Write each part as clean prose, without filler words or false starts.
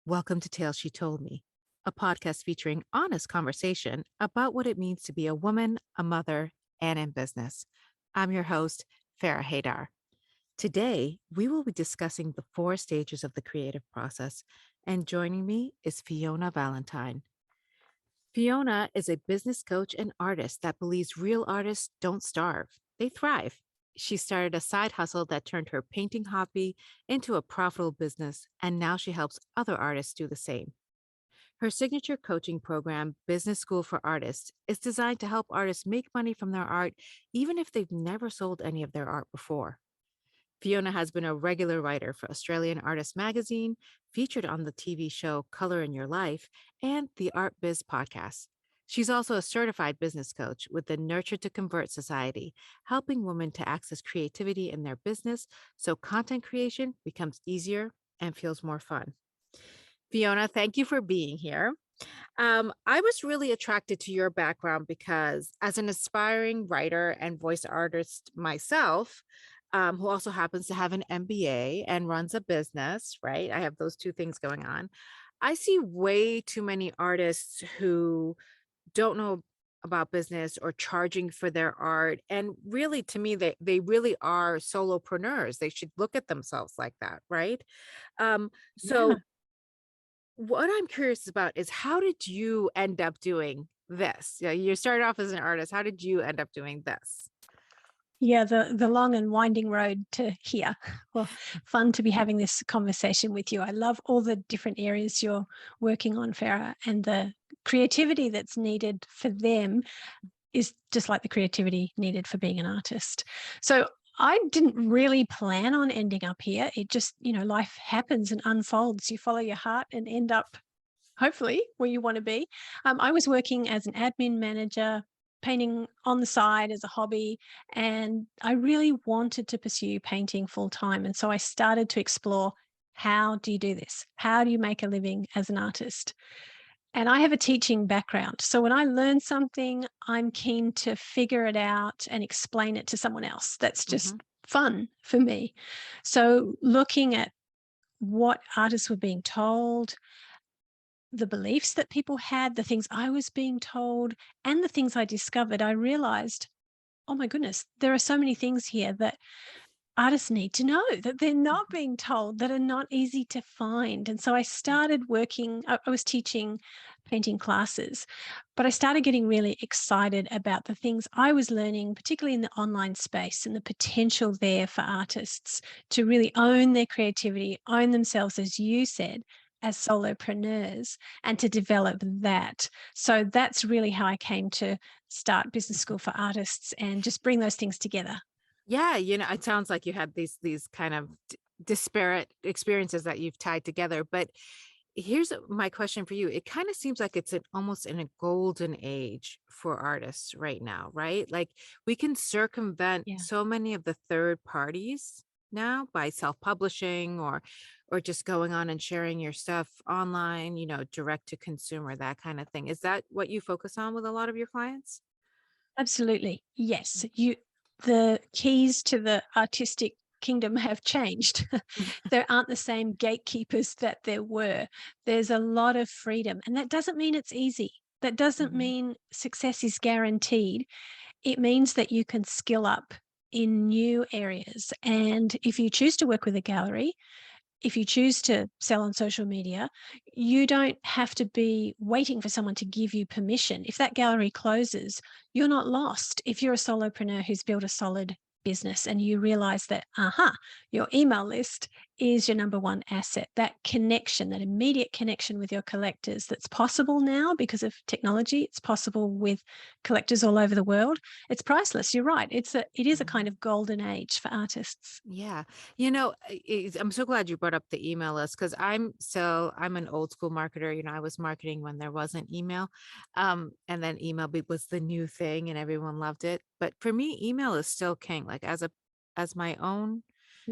Welcome to Tales She Told Me, a podcast featuring honest conversation about what it means to be a woman, a mother, and in business. I'm your host, Farrah Haidar. Today, we will be discussing the four stages of the creative process, and joining me is Fiona Valentine. Fiona is a business coach and artist that believes real artists don't starve, they thrive. She started a side hustle that turned her painting hobby into a profitable business, and now she helps other artists do the same. Her signature coaching program, Business School for Artists, is designed to help artists make money from their art, even if they've never sold any of their art before. Fiona has been a regular writer for Australian Artist Magazine, featured on the TV show Color in Your Life, and the Art Biz podcast. She's also a certified business coach with the Nurture to Convert Society, helping women to access creativity in their business so content creation becomes easier and feels more fun. Fiona, thank you for being here. I was really attracted to your background because, as an aspiring writer and voice artist myself, who also happens to have an MBA and runs a business, right? I have those two things going on. I see way too many artists who don't know about business or charging for their art. And really, to me, they really are solopreneurs. They should look at themselves like that, right? Um, Yeah. so what I'm curious about is how did you end up doing this? Yeah, you started off as an artist. How did you end up doing this? Yeah, the long and winding road to here. Well, fun to be having this conversation with you. I love all the different areas you're working on, Farah, and the creativity that's needed for them is just like the creativity needed for being an artist. So I didn't really plan on ending up here. It just, life happens and unfolds. You follow your heart and end up hopefully where you want to be. I was working as an admin manager, painting on the side as a hobby, and I really wanted to pursue painting full time. And so I started to explore, how do you do this? How do you make a living as an artist? And I have a teaching background. So when I learn something, I'm keen to figure it out and explain it to someone else. That's Hmm. just fun for me. So looking at what artists were being told, the beliefs that people had, the things I was being told, and the things I discovered, I realized, oh my goodness, there are so many things here that artists need to know, that they're not being told, that are not easy to find. And so I started working, I was teaching painting classes, but I started getting really excited about the things I was learning, particularly in the online space, and the potential there for artists to really own their creativity, own themselves, as you said, as solopreneurs, and to develop that. So that's really how I came to start Business School for Artists and just bring those things together. Yeah, it sounds like you had these kind of disparate experiences that you've tied together. But here's my question for you. It kind of seems like it's almost in a golden age for artists right now, right? Like we can circumvent Yeah. so many of the third parties now by self-publishing or just going on and sharing your stuff online, direct to consumer, that kind of thing. Is that what you focus on with a lot of your clients? Absolutely. Yes. The keys to the artistic kingdom have changed. There aren't the same gatekeepers that there were. There's a lot of freedom. And that doesn't mean it's easy. That doesn't Mhm. mean success is guaranteed. It means that you can skill up in new areas. And if you choose to work with a gallery, if you choose to sell on social media, you don't have to be waiting for someone to give you permission. If that gallery closes, you're not lost. If you're a solopreneur who's built a solid business and you realize that, your email list is your number one asset, that connection, that immediate connection with your collectors that's possible now because of technology, it's possible with collectors all over the world. It's priceless. You're right. It is a kind Mhm. of golden age for artists. Yeah. I'm so glad you brought up the email list because I'm an old school marketer. I was marketing when there wasn't email. And then was the new thing and everyone loved it. But for me, email is still king. Like as my own,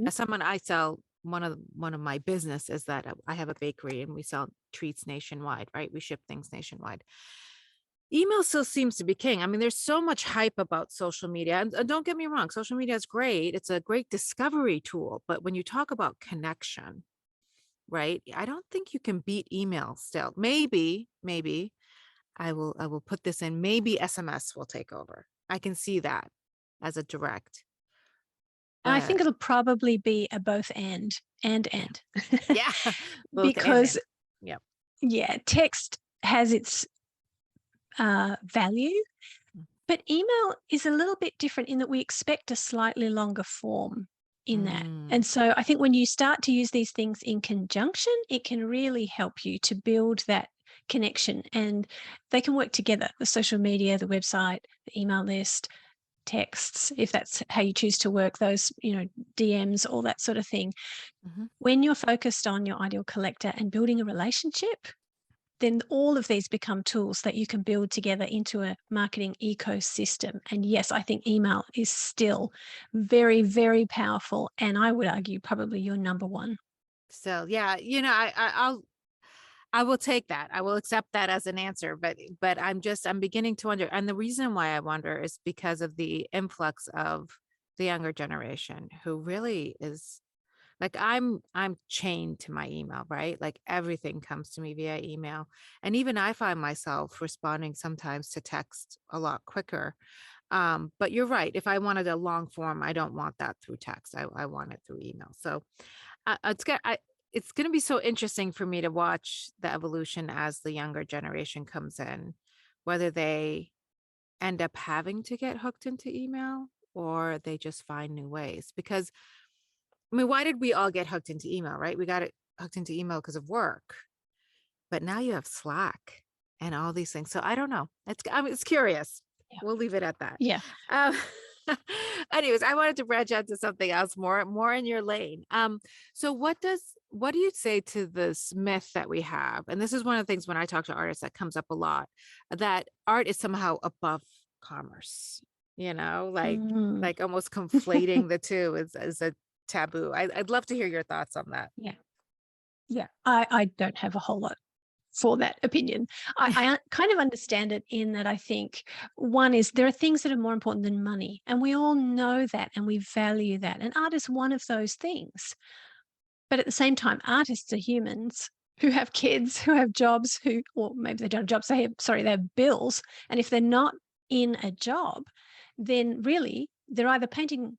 as someone I sell one of my business is that I have a bakery and we sell treats nationwide, right? We ship things nationwide. Email still seems to be king. I mean, there's so much hype about social media. And don't get me wrong, social media is great. It's a great discovery tool. But when you talk about connection, right? I don't think you can beat email still. Maybe I will put this in. Maybe SMS will take over. I can see that as a direct, And I think but it'll probably be a both yeah. and. Yeah, both Because, and. Yep. yeah, text has its value, Mm. but email is a little bit different in that we expect a slightly longer form in that. Mm. And so I think when you start to use these things in conjunction, it can really help you to build that connection, and they can work together: the social media, the website, the email list, texts, if that's how you choose to work those, DMs, all that sort of thing. Mhm. When you're focused on your ideal collector and building a relationship, then all of these become tools that you can build together into a marketing ecosystem. And yes, I think email is still very, very powerful. And I would argue probably your number one. So yeah, I will take that. I will accept that as an answer, but I'm beginning to wonder, and the reason why I wonder is because of the influx of the younger generation who really is like I'm chained to my email, right? Like everything comes to me via email. And even I find myself responding sometimes to text a lot quicker. But you're right. If I wanted a long form, I don't want that through text. I want it through email. So it's going to be so interesting for me to watch the evolution as the younger generation comes in, whether they end up having to get hooked into email or they just find new ways. Because I mean, why did we all get hooked into email, right? We got it hooked into email because of work, but now you have Slack and all these things. So I don't know. It's curious. Yeah. We'll leave it at that. Yeah. Um, anyways, I wanted to branch out to something else more in your lane. So what do you say to this myth that we have? And this is one of the things when I talk to artists that comes up a lot, that art is somehow above commerce, Mm. like almost conflating the two is a taboo. I'd love to hear your thoughts on that. Yeah. Yeah. I don't have a whole lot for that opinion. I kind of understand it in that I think one is there are things that are more important than money, and we all know that and we value that. And art is one of those things. But at the same time, artists are humans who have kids, who have jobs, or maybe they don't have jobs, they have bills. And if they're not in a job, then really they're either painting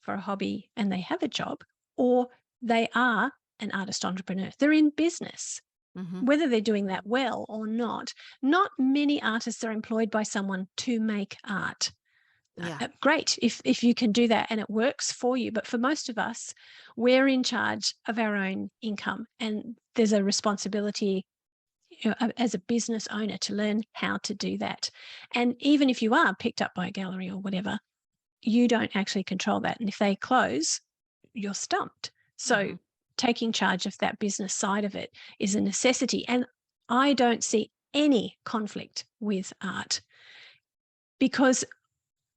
for a hobby and they have a job, or they are an artist entrepreneur. They're in business. Hmm. Whether they're doing that well or not, not many artists are employed by someone to make art. Yeah. Great if you can do that and it works for you. But for most of us, we're in charge of our own income, and there's a responsibility, as a business owner, to learn how to do that. And even if you are picked up by a gallery or whatever, you don't actually control that. And if they close, you're stumped. So Hmm. taking charge of that business side of it is a necessity. And I don't see any conflict with art, because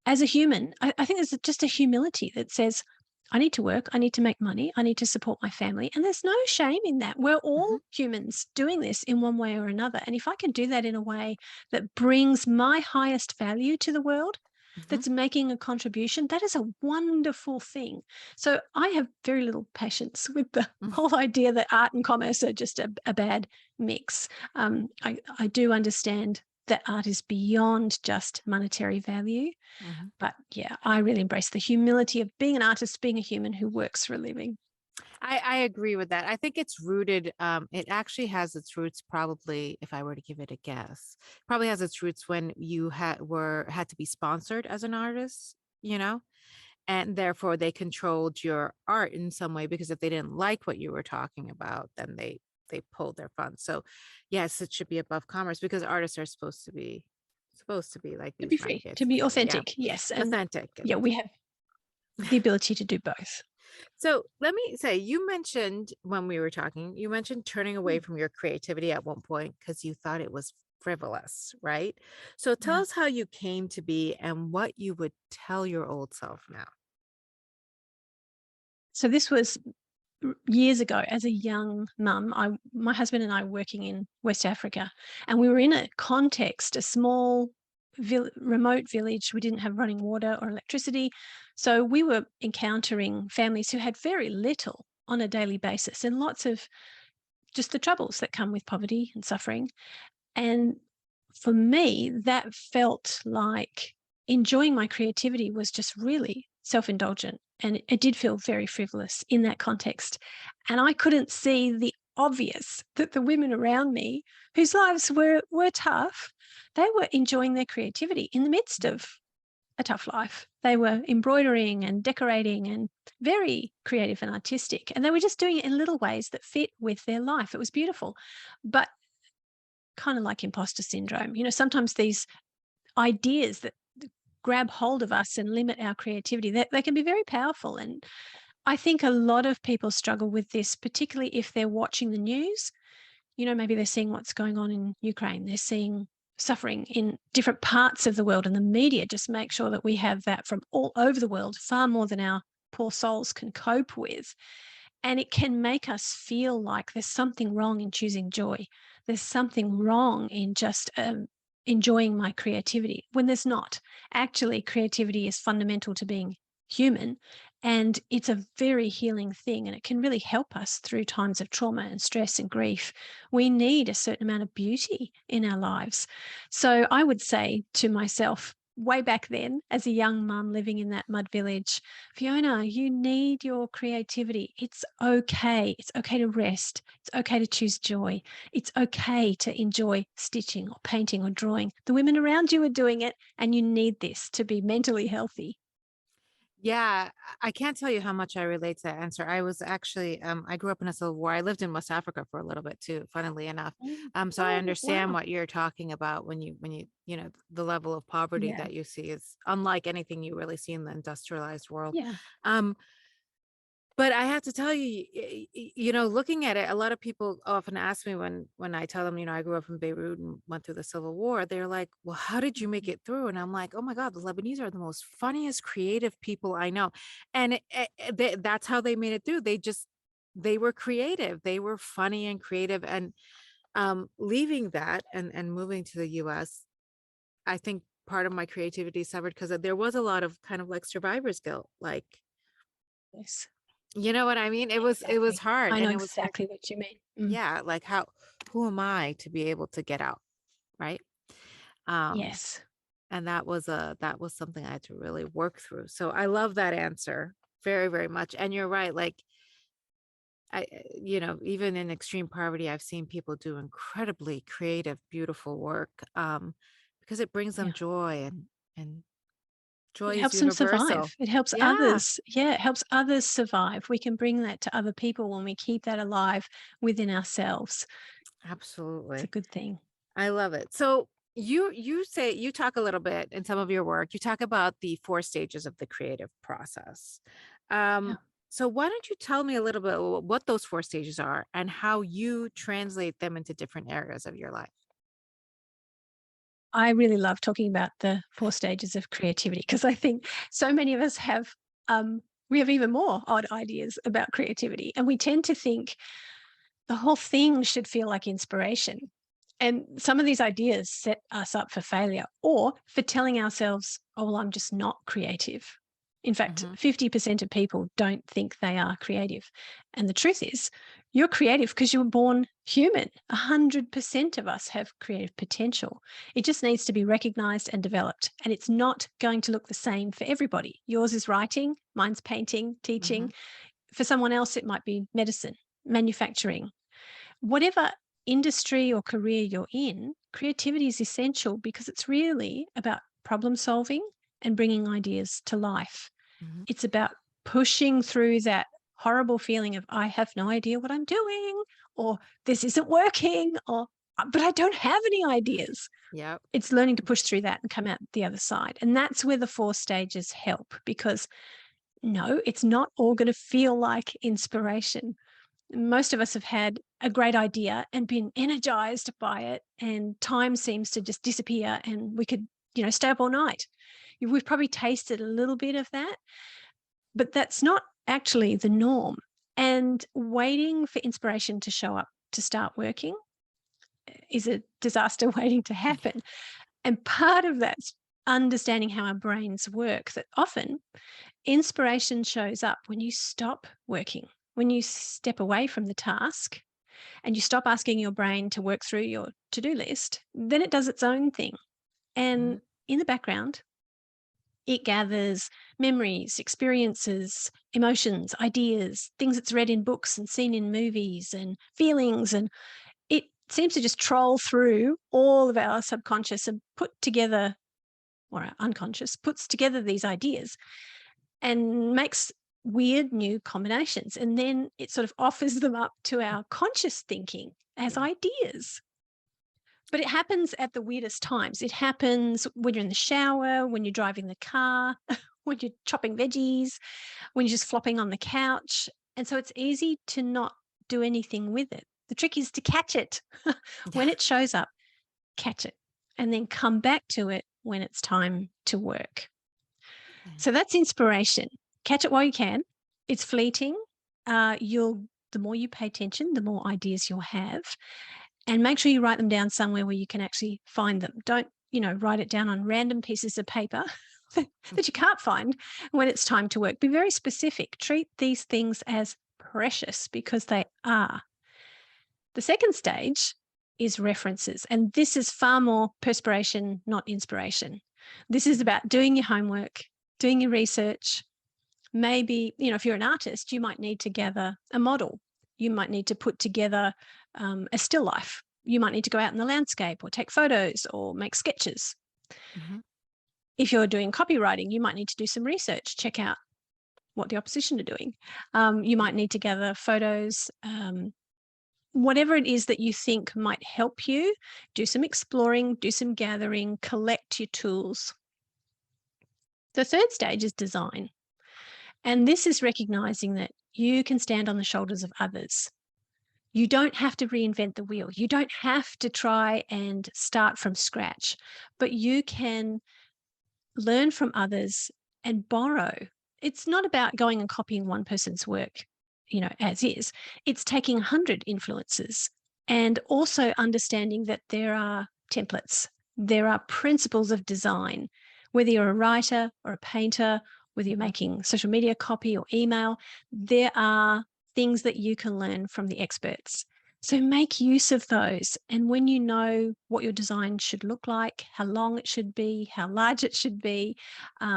as a human, I think there's just a humility that says, I need to work, I need to make money, I need to support my family. And there's no shame in that. We're Hmm. all humans doing this in one way or another. And if I can do that in a way that brings my highest value to the world, Hmm. that's making a contribution, that is a wonderful thing. So I have very little patience with the whole idea that art and commerce are just a bad mix. I do understand that art is beyond just monetary value. Hmm. But yeah, I really embrace the humility of being an artist, being a human who works for a living. I agree with that. I think it's rooted, it actually has its roots probably, if I were to give it a guess, probably has its roots when you had to be sponsored as an artist, you know, and therefore they controlled your art in some way because if they didn't like what you were talking about, then they pulled their funds. So yes, it should be above commerce because artists are supposed to be like To be these free, to renegades and be stuff. Yeah. authentic. Yes. And Authentic. yeah, we have the ability to do both. So let me say, you mentioned when we were talking, you mentioned turning away Mm. from your creativity at one point because you thought it was frivolous, right? So tell Yeah. us how you came to be and what you would tell your old self now. So this was years ago as a young mum. My husband and I were working in West Africa, and we were in a context, a small remote village. We didn't have running water or electricity. So we were encountering families who had very little on a daily basis, and lots of just the troubles that come with poverty and suffering. And for me, that felt like enjoying my creativity was just really self-indulgent. And it did feel very frivolous in that context. And I couldn't see the obvious that the women around me whose lives were tough, they were enjoying their creativity in the midst of a tough life. They were embroidering and decorating and very creative and artistic. And they were just doing it in little ways that fit with their life. It was beautiful. But kind of like imposter syndrome, sometimes these ideas that grab hold of us and limit our creativity, that they can be very powerful. And I think a lot of people struggle with this, particularly if they're watching the news. Maybe they're seeing what's going on in Ukraine. They're seeing suffering in different parts of the world, and the media just make sure that we have that from all over the world, far more than our poor souls can cope with. And it can make us feel like there's something wrong in choosing joy. There's something wrong in just enjoying my creativity, when there's not. Actually, creativity is fundamental to being human, and it's a very healing thing, and it can really help us through times of trauma and stress and grief. We need a certain amount of beauty in our lives. So I would say to myself, way back then, as a young mum living in that mud village, Fiona, you need your creativity. It's okay. It's okay to rest. It's okay to choose joy. It's okay to enjoy stitching or painting or drawing. The women around you are doing it, and you need this to be mentally healthy. Yeah, I can't tell you how much I relate to that answer. I was actually, I grew up in a civil war. I lived in West Africa for a little bit too, funnily enough. Mm. So I Oh, understand wow. what you're talking about when the level of poverty Yeah. that you see is unlike anything you really see in the industrialized world. Yeah. Um, but I have to tell you, looking at it, a lot of people often ask me when I tell them, I grew up in Beirut and went through the Civil War. They're like, "Well, how did you make Mhm. it through?" And I'm like, "Oh my God, the Lebanese are the most funniest, creative people I know." And that's how they made it through. They were creative. They were funny and creative. And leaving that and moving to the U.S., I think part of my creativity suffered because there was a lot of kind of like survivor's guilt, like. Yes. You know what I mean? It was Exactly. hard, I know and it was like, exactly what you mean. yeah, like who am I to be able to get out, right? Um, Yes. and that was something I had to really work through. So I love that answer very, very much. And you're right, like even in extreme poverty, I've seen people do incredibly creative, beautiful work, because it brings them Yeah. joy and It joy is helps them universal. survive. It helps Yeah, others. Yeah, it helps others survive. We can bring that to other people when we keep that alive within ourselves. It's a absolutely. good thing. I love it. So you talk a little bit in some of your work, you talk about the 4 stages of the creative process. Yeah. Um, so why don't you tell me a little bit what those 4 stages are and how you translate them into different areas of your life? I really love talking about the 4 stages of creativity, because I think so many of us we have even more odd ideas about creativity, and we tend to think the whole thing should feel like inspiration. And some of these ideas set us up for failure or for telling ourselves, oh, well, I'm just not creative. In fact, Hmm. 50% of people don't think they are creative. And the truth is, you're creative because you were born human. 100% of us have creative potential. It just needs to be recognized and developed. And it's not going to look the same for everybody. Yours is writing, mine's painting, Hmm. teaching. For someone else, it might be medicine, manufacturing. Whatever industry or career you're in, creativity is essential because it's really about problem solving and bringing ideas to life. Hmm. It's about pushing through that horrible feeling of, I have no idea what I'm doing, or this isn't working, or, but I don't have any ideas. Yep. It's learning to push through that and come out the other side. And that's where the 4 stages help, because no, it's not all going to feel like inspiration. Most of us have had a great idea and been energized by it, and time seems to just disappear, and we could, stay up all night. We've probably tasted a little bit of that, but that's not actually the norm. And waiting for inspiration to show up to start working is a disaster waiting to happen. And part of that's understanding how our brains work, that often inspiration shows up when you stop working, when you step away from the task and you stop asking your brain to work through your to-do list, then it does its own thing. And Mhm. in the background, it gathers memories, experiences, emotions, ideas, things it's read in books and seen in movies, and feelings. And it seems to just troll through all of our subconscious and put together, or our unconscious, puts together these ideas and makes weird new combinations. And then it sort of offers them up to our conscious thinking as Yeah. ideas. But it happens at the weirdest times. It happens when you're in the shower, when you're driving the car, when you're chopping veggies, when you're just flopping on the couch. And so it's easy to not do anything with it. The trick is to catch it. When it shows up, catch it, and then come back to it when it's time to work. Yeah. So that's inspiration. Catch it while you can. It's fleeting. The more you pay attention, the more ideas you'll have. And make sure you write them down somewhere where you can actually find them. Don't, write it down on random pieces of paper that you can't find when it's time to work. Be very specific. Treat these things as precious because they are. The second stage is references. And this is far more perspiration, not inspiration. This is Mhm. about doing your homework, doing your research. Maybe, if you're an artist, you might need to gather a model. You might need to put together a still life. You might need to go out in the landscape or take photos or make sketches. Mhm. If you're doing copywriting, you might need to do some research, check out what the opposition are doing. You might need to gather photos. Whatever it is that you think might help you, do some exploring, do some gathering, collect your tools. The third stage is design. And this is recognizing that you can stand on the shoulders of others. You don't have to reinvent the wheel. You don't have to try and start from scratch, but you can learn from others and borrow. It's not about going and copying one person's work, as is. It's taking 100 influences and also understanding that there are templates, there are principles of design, whether you're a writer or a painter, whether you're Mhm. making social media copy or email, there are things that you can learn from the experts. So make use of those. And when you know what your design should look like, how long it should be, how large it should be,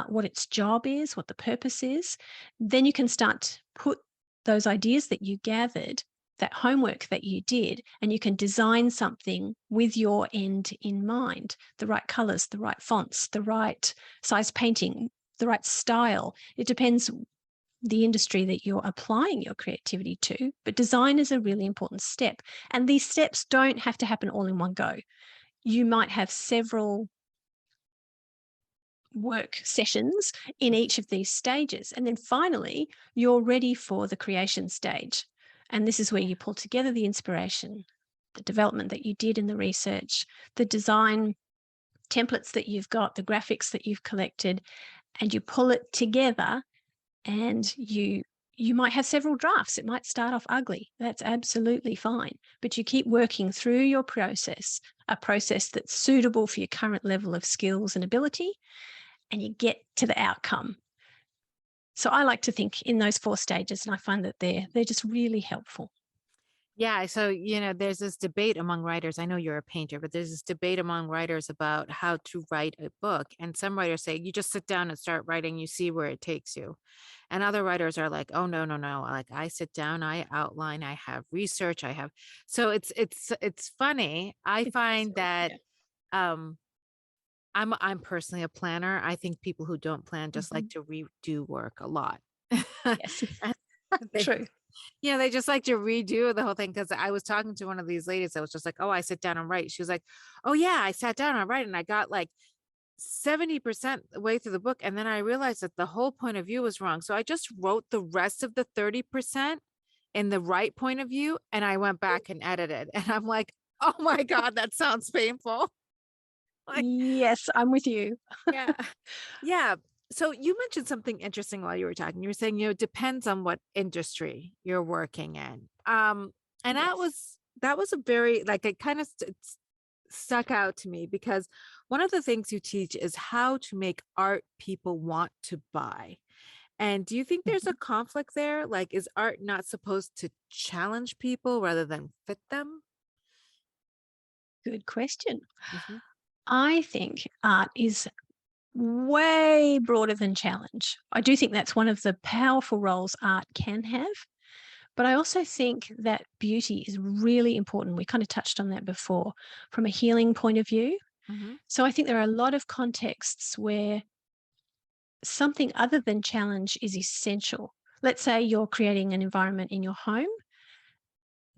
what its job is, what the purpose is, then you can start to put those ideas that you gathered, that homework that you did, and you can design something with your end in mind, the right colors, the right fonts, the right size painting, the right style. It depends the industry that you're applying your creativity to, but design is a really important step. And these steps don't have to happen all in one go. You might have several work sessions in each of these stages. And then finally, you're ready for the creation stage. And this is where you pull together the inspiration, the development that you did in the research, the design templates that you've got, the graphics that you've collected, and you pull it together. And you might have several drafts. It might start off ugly. That's absolutely fine. But you keep working through your process, a process that's suitable for your current level of skills and ability, and you get to the outcome. So I like to think in those 4 stages, and I find that they're just really helpful. Yeah, so, there's this debate among writers. I know you're a painter, but there's this debate among writers about how to write a book. And some writers say you just sit down and start writing, you see where it takes you. And other writers are like, "Oh, no, no, no. Like I sit down, I outline, I have research, I have." So it's funny. I It's find possible. that Yeah. um I'm personally a planner. I think people who don't plan just like Mhm. to redo work a lot. Yes. And they True. they just like to redo the whole thing. Because I was talking to one of these ladies that was just like, "Oh, I sit down and write." She was like, "Oh, yeah, I sat down and write, and I got, like, 70% the way through the book, and then I realized that the whole point of view was wrong, so I just wrote the rest of the 30% in the right point of view, and I went back and edited." And I'm like, "Oh my god, that sounds painful." Like, Yes, I'm with you. yeah. Yeah. So you mentioned something interesting while you were talking. You were saying, it depends on what industry you're working in. And Yes. that was a very, like, it kind of stuck out to me because one of the things you teach is how to make art people want to buy. And do you think there's a Mhm. conflict there? Like, is art not supposed to challenge people rather than fit them? Good question. Mhm, I think art is way broader than challenge. I do think that's one of the powerful roles art can have. But I also think that beauty is really important. We kind of touched on that before from a healing point of view. mhm, So I think there are a lot of contexts where something other than challenge is essential. Let's say you're creating an environment in your home.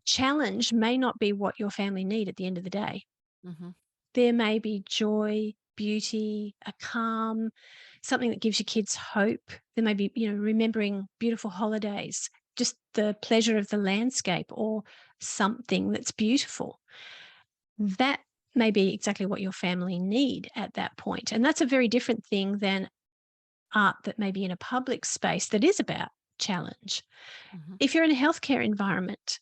Challenge may not be what your family need at the end of the day. mhm, There may be joy, beauty, a calm, something that gives your kids hope. There may be, remembering beautiful holidays, just the pleasure of the landscape or something that's beautiful. That may be exactly what your family need at that point. And that's a very different thing than art that may be in a public space that is about challenge. mhm. If you're in a healthcare environment,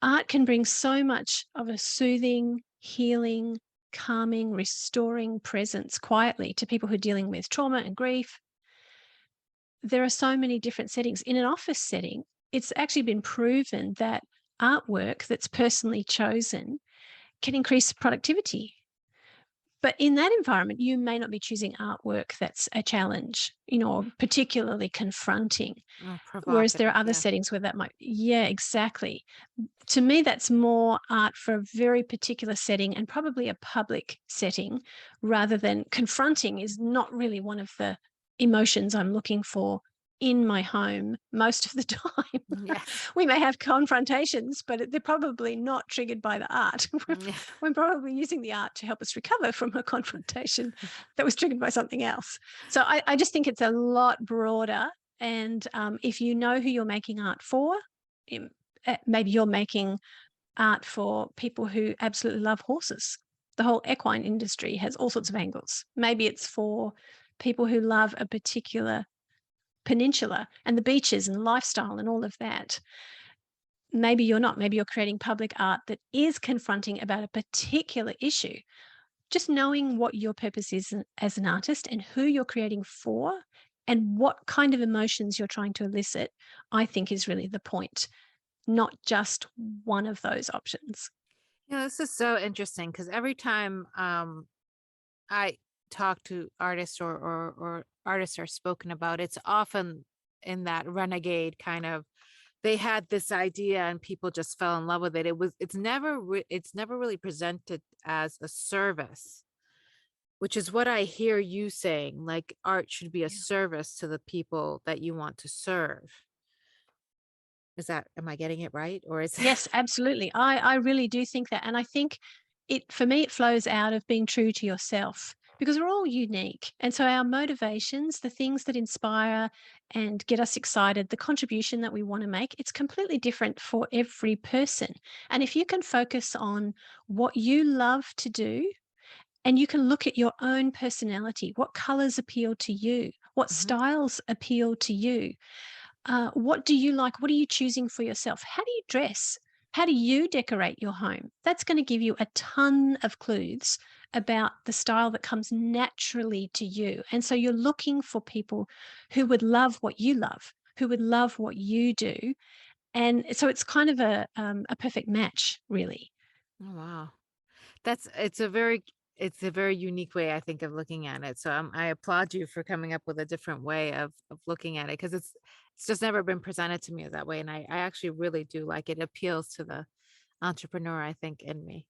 art can bring so much of a soothing, healing, calming, restoring presence quietly to people who are dealing with trauma and grief. There are so many different settings. In an office setting, it's actually been proven that artwork that's personally chosen can increase productivity. But in that environment, you may not be choosing artwork that's a challenge, or particularly confronting. Oh, Whereas there are provocative, other yeah. settings where that might, yeah, exactly. To me, that's more art for a very particular setting and probably a public setting rather than confronting is not really one of the emotions I'm looking for in my home most of the time. Yes. We may have confrontations, but they're probably not triggered by the art. Yeah. We're probably using the art to help us recover from a confrontation that was triggered by something else. So I just think it's a lot broader. And if you know who you're making art for, maybe you're making art for people who absolutely love horses. The whole equine industry has all sorts of angles. Maybe it's for people who love a particular peninsula and the beaches and lifestyle and all of that. Maybe you're not. Maybe you're creating public art that is confronting about a particular issue. Just knowing what your purpose is as an artist and who you're creating for and what kind of emotions you're trying to elicit, I think is really the point, not just one of those options. This is so interesting because every time I talk to artists or artists are spoken about, it's often in that renegade kind of they had this idea and people just fell in love with it. It's never really presented as a service, which is what I hear you saying, like art should be a Yeah. service to the people that you want to serve. Am I getting it right? Or is Yes, absolutely. I really do think that. And I think for me, it flows out of being true to yourself because we're all unique. And so our motivations, the things that inspire and get us excited, the contribution that we want to make, it's completely different for every person. And if you can focus on what you love to do, and you can look at your own personality, what colors appeal to you, what Mhm. styles appeal to you, what do you like? What are you choosing for yourself? How do you dress? How do you decorate your home? That's going to give you a ton of clues about the style that comes naturally to you. And so you're looking for people who would love what you love, who would love what you do. And so it's kind of a perfect match, really. Oh, wow. It's a very unique way I think of looking at it. So I applaud you for coming up with a different way of looking at it because it's just never been presented to me that way. And I actually really do like it. It appeals to the entrepreneur, I think, in me.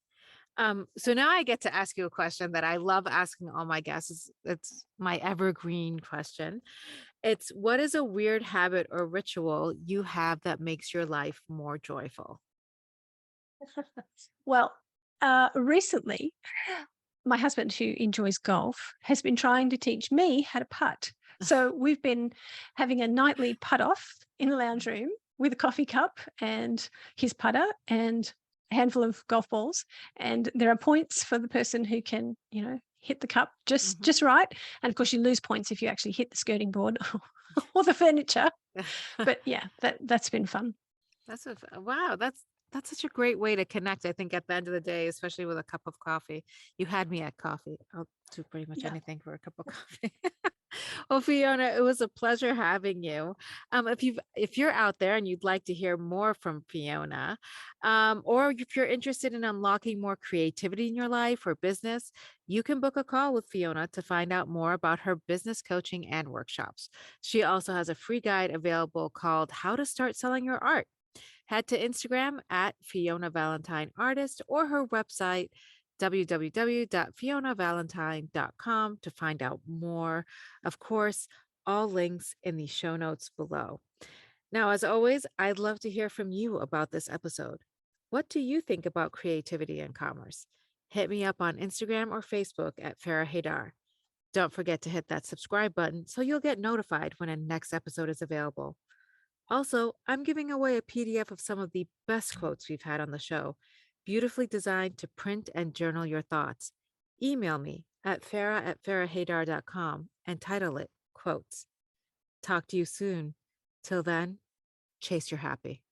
So now I get to ask you a question that I love asking all my guests. It's my evergreen question. It's what is a weird habit or ritual you have that makes your life more joyful? Well, recently, my husband, who enjoys golf, has been trying to teach me how to putt. So we've been having a nightly putt off in the lounge room with a coffee cup and his putter and a handful of golf balls. And there are points for the person who can, hit the cup just Mhm. just right. And of course, you lose points if you actually hit the skirting board or the furniture. But yeah, that's been fun. Wow, that's such a great way to connect. I think at the end of the day, especially with a cup of coffee, you had me at coffee. I'll do pretty much Yeah. anything for a cup of coffee. Well, Fiona, it was a pleasure having you. If you're out there and you'd like to hear more from Fiona, or if you're interested in unlocking more creativity in your life or business, you can book a call with Fiona to find out more about her business coaching and workshops. She also has a free guide available called How to Start Selling Your Art. Head to Instagram at Fiona Valentine Artist or her website, www.fionavalentine.com, to find out more. Of course, all links in the show notes below. Now, as always, I'd love to hear from you about this episode. What do you think about creativity and commerce? Hit me up on Instagram or Facebook at Farrah Haidar. Don't forget to hit that subscribe button so you'll get notified when a next episode is available. Also, I'm giving away a PDF of some of the best quotes we've had on the show, beautifully designed to print and journal your thoughts. Email me at farrah@farrahhaidar.com and title it Quotes. Talk to you soon. Till then, chase your happy.